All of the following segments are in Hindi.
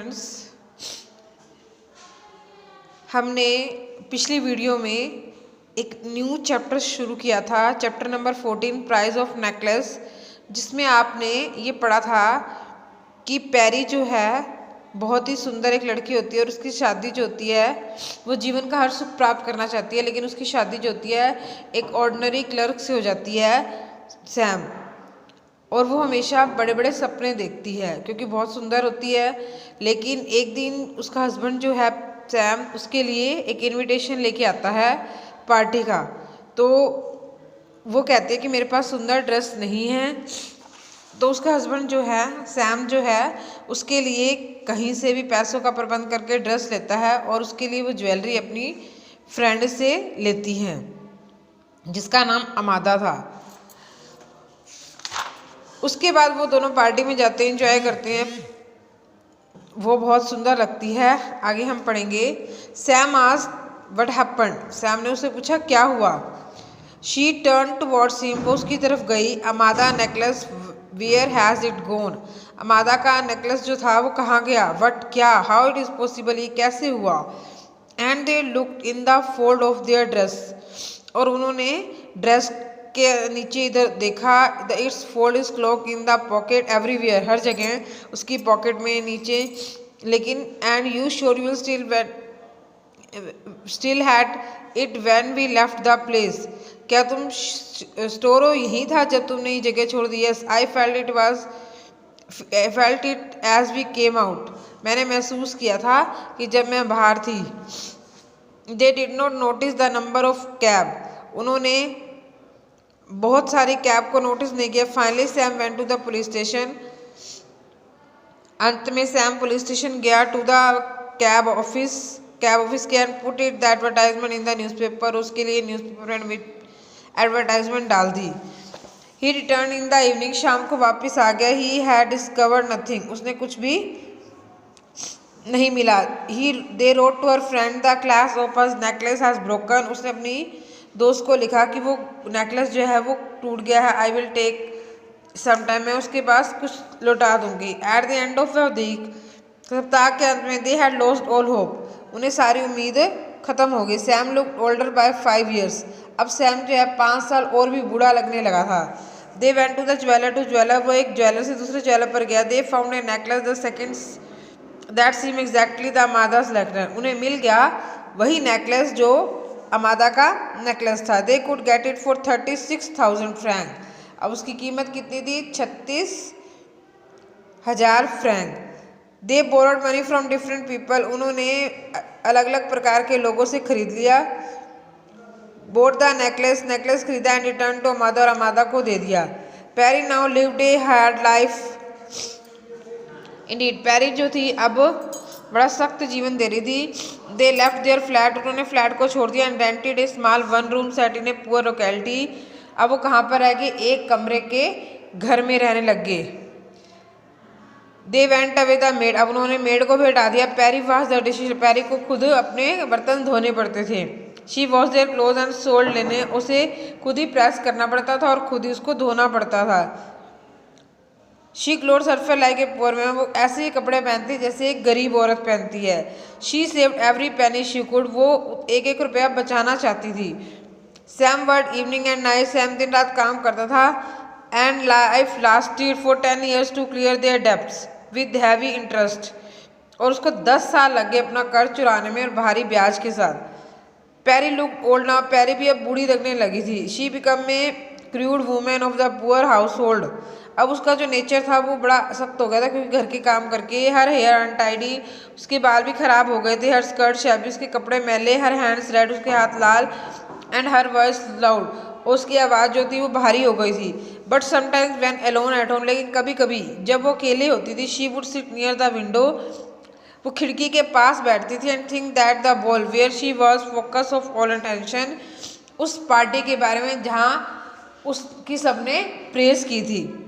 स्टूडेंट्स, हमने पिछली वीडियो में एक न्यू चैप्टर शुरू किया था, chapter number 14 price of necklace, जिसमें आपने ये पढ़ा था कि पैरी जो है बहुत ही सुंदर एक लड़की होती है और उसकी शादी जो होती है वो जीवन का हर सुख प्राप्त करना चाहती है, लेकिन उसकी शादी जो होती है एक ऑर्डिनरी क्लर्क से हो जाती है, सैम। और वो हमेशा बड़े बड़े सपने देखती है क्योंकि बहुत सुंदर होती है। लेकिन एक दिन उसका हस्बैंड जो है सैम उसके लिए एक इनविटेशन लेके आता है पार्टी का। तो वो कहती है कि मेरे पास सुंदर ड्रेस नहीं है, तो उसका हस्बैंड जो है सैम जो है उसके लिए कहीं से भी पैसों का प्रबंध करके ड्रेस लेता है और उसके लिए वो ज्वेलरी अपनी फ्रेंड से लेती है जिसका नाम अमादा था। उसके बाद वो दोनों पार्टी में जाते हैं, एंजॉय करते हैं, वो बहुत सुंदर लगती है। आगे हम पढ़ेंगे। Sam asked what happened, Sam ने उससे पूछा क्या हुआ। शी टर्न टुवर्ड्स हिम, वो उसकी तरफ गई। अमादा नेकलेस वेयर हैज़ इट गोन, अमादा का नेकलेस जो था वो कहाँ गया। वट क्या, हाउ इट इज़ पॉसिबल, ये कैसे हुआ। And they looked in the fold of their dress, और उन्होंने ड्रेस के नीचे इधर देखा। The it's fold is cloak in the pocket everywhere, हर जगह उसकी पॉकेट में नीचे। लेकिन and you sure you still had it when we left the place, क्या तुम स्टोर यही था जब तुमने ये जगह छोड़ दी। Yes I felt it as we came out, मैंने महसूस किया था कि जब मैं बाहर थी। They did not notice the number of cab, उन्होंने बहुत सारी कैब को नोटिस नहीं किया। Finally Sam went to the police station, अंत में सैम पुलिस स्टेशन गया। टू द कैब ऑफिस के and put it the advertisement in the newspaper, उसके लिए न्यूज़पेपर में एडवर्टाइजमेंट डाल दी। ही रिटर्न इन द इवनिंग, शाम को वापस आ गया। ही हैड डिस्कवर्ड नथिंग, उसने कुछ भी नहीं मिला। He they wrote to her friend the class of her necklace has broken, उसने अपनी दोस्त को लिखा कि वो नेकलेस जो है वो टूट गया है। I will take some time, मैं उसके पास कुछ लौटा दूंगी। At the end of the week, सप्ताह के अंत में, they had lost all hope, उन्हें सारी उम्मीद खत्म हो गई। Sam look older by 5 years, अब सैम जो है 5 साल और भी बूढ़ा लगने लगा था। They went to the jeweller, वो एक ज्वेलर से दूसरे ज्वेलर पर गया। They found a necklace the seconds that seem exactly the Amada's necklace, उन्हें मिल गया वही नेकलेस जो अमादा का नेकलेस था। They could get it for 36,000 franc, अब उसकी कीमत कितनी थी, 36,000 franc. They borrowed money from different people, उन्होंने अलग अलग प्रकार के लोगों से खरीद लिया। बोट द नेकलेस खरीदा एंड रिटर्न टू अमादा, और अमादा को दे दिया। Perry now lived a hard life indeed, Perry जो थी अब बड़ा सख्त जीवन दे रही थी। दे लेफ्ट देयर फ्लैट, उन्होंने फ्लैट को छोड़ दिया। And rented A small 1 room set in a poor locality, अब वो कहाँ पर रह गए, एक कमरे के घर में रहने लग गए। They went away the made, अब उन्होंने मेड को भी हटा दिया। पैरी वॉश द डिशेज, पैरी को खुद अपने बर्तन धोने पड़ते थे। She wash their cloth and sold लेने, उसे खुद ही प्रेस करना पड़ता था और खुद ही उसको धोना पड़ता था। She clothes her like a poor man, वो ऐसे ही कपड़े पहनती जैसे एक गरीब औरत पहनती है। She saved every penny she could, वो एक एक रुपया बचाना चाहती थी। Sam worked evening and night, Sam दिन रात काम करता था। And life lasted for 10 years to clear their debts with heavy interest, और उसको 10 साल लग गए अपना कर्ज चुराने में और भारी ब्याज के साथ। पैरी लुक ओल्ड नाउ, पैरी भी अब बूढ़ी लगने लगी थी। She become a crude women of the poor house hold, अब उसका जो नेचर था वो बड़ा सख्त हो गया था क्योंकि घर के काम करके। हर हेयर अनटाइडी, उसके बाल भी खराब हो गए थे। हर स्कर्ट शैबी, उसके कपड़े मैले। हर हैंड्स रेड, उसके हाथ लाल। एंड हर वॉइस लाउड, उसकी आवाज़ जो थी वो भारी हो गई थी। But sometimes when alone at home, लेकिन कभी कभी जब वो अकेले होती थी, she would sit near the window, वो खिड़की के पास बैठती थी। And think that the ball where she was focus of all attention, उस पार्टी के बारे में जहाँ उसकी सबने प्रेस की थी।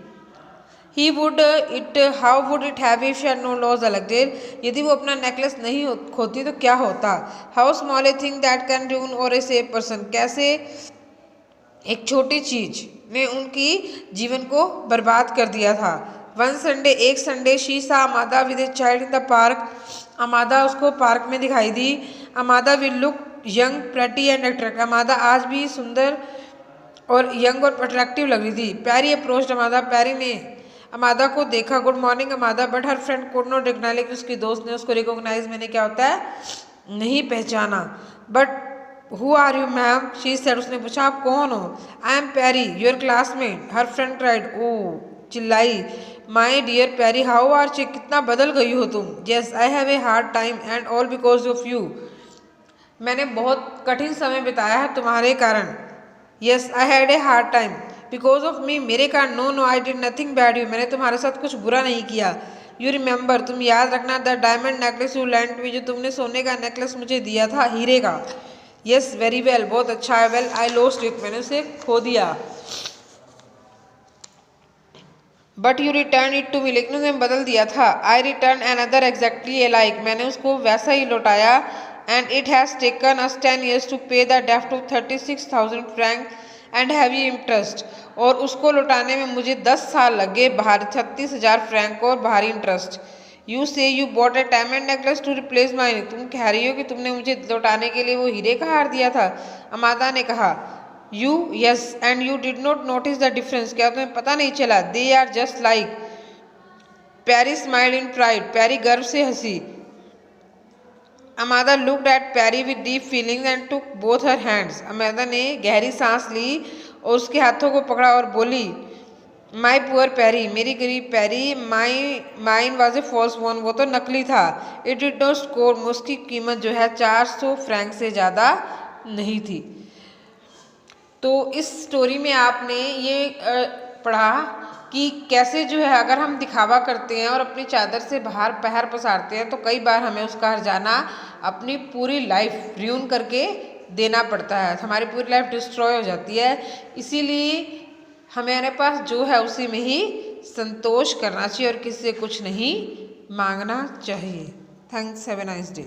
He would it how would it have if she had no loss elected, यदि वो अपना नेकलेस नहीं खोती तो क्या होता। How small a thing that can ruin और ए सेव पर्सन, कैसे एक छोटी चीज ने उनकी जीवन को बर्बाद कर दिया था। वन संडे, एक Sunday, she saw Amada with a child in the park, Amada उसको पार्क में दिखाई दी। Amada will look young, pretty and attractive, Amada आज भी सुंदर और यंग और अट्रैक्टिव लग रही थी। पैरी अप्रोच्ड अमादा, पैरी ने अमादा को देखा। Good morning Amada, but her friend could not recognise, उसकी दोस्त ने उसको रिकॉग्नाइज मैंने क्या होता है नहीं पहचाना। But who are you ma'am, she said, उसने पूछा आप कौन हो। I am Perry, your classmate, her friend cried, oh चिल्लाई, my dear Perry how are ची, कितना बदल गई हो तुम। Yes I have a hard time and all because of you, मैंने बहुत कठिन समय बिताया है तुम्हारे कारण। Yes I had a hard time because of me, मेरे कारण। No no I did nothing bad you, मैंने तुम्हारे साथ कुछ बुरा नहीं किया। यू रिमेंबर, तुम याद रखना, the diamond necklace you lent me, जो तुमने सोने का नेकलेस मुझे दिया था, हीरे का। येस वेरी वेल, बहुत अच्छा है। वेल आई लॉस्ट इट, मैंने उसे खो दिया। But you return it to me, लेकिन उसने बदल दिया था। I return another exactly like, मैंने उसको वैसा ही लौटाया। And it has taken us 10 years to pay the डेफ्ट of 36,000 franc and heavy interest, और उसको लौटाने में मुझे 10 साल लगे, भारी 36,000 फ्रैंक और भारी interest. You say you bought a diamond necklace to replace my, तुम कह रही हो कि तुमने मुझे लौटाने के लिए वो हीरे का हार दिया था। अमादा ने कहा। You yes and you did not notice the difference, क्या तुम्हें पता नहीं चला। They are just like, Perry smiled in pride, Perry गर्व से हंसी। Amada looked at Perry with deep feelings and took both her hands, Amada ने गहरी सांस ली और उसके हाथों को पकड़ा और बोली, माई पुअर पैरी, मेरी गरीब Perry, mine was a false one, वो तो नकली था। इट डिड नॉट स्कोर, उसकी कीमत जो है 400 फ्रैंक से ज़्यादा नहीं थी। तो इस स्टोरी में आपने ये पढ़ा कि कैसे जो है अगर हम दिखावा करते हैं और अपनी चादर से बाहर पैर पसारते हैं तो कई बार हमें उसका हर्जाना अपनी पूरी लाइफ र्यून करके देना पड़ता है, हमारी पूरी लाइफ डिस्ट्रॉय हो जाती है। इसीलिए हमारे पास जो है उसी में ही संतोष करना चाहिए और किसी से कुछ नहीं मांगना चाहिए। Thanks, have a nice day.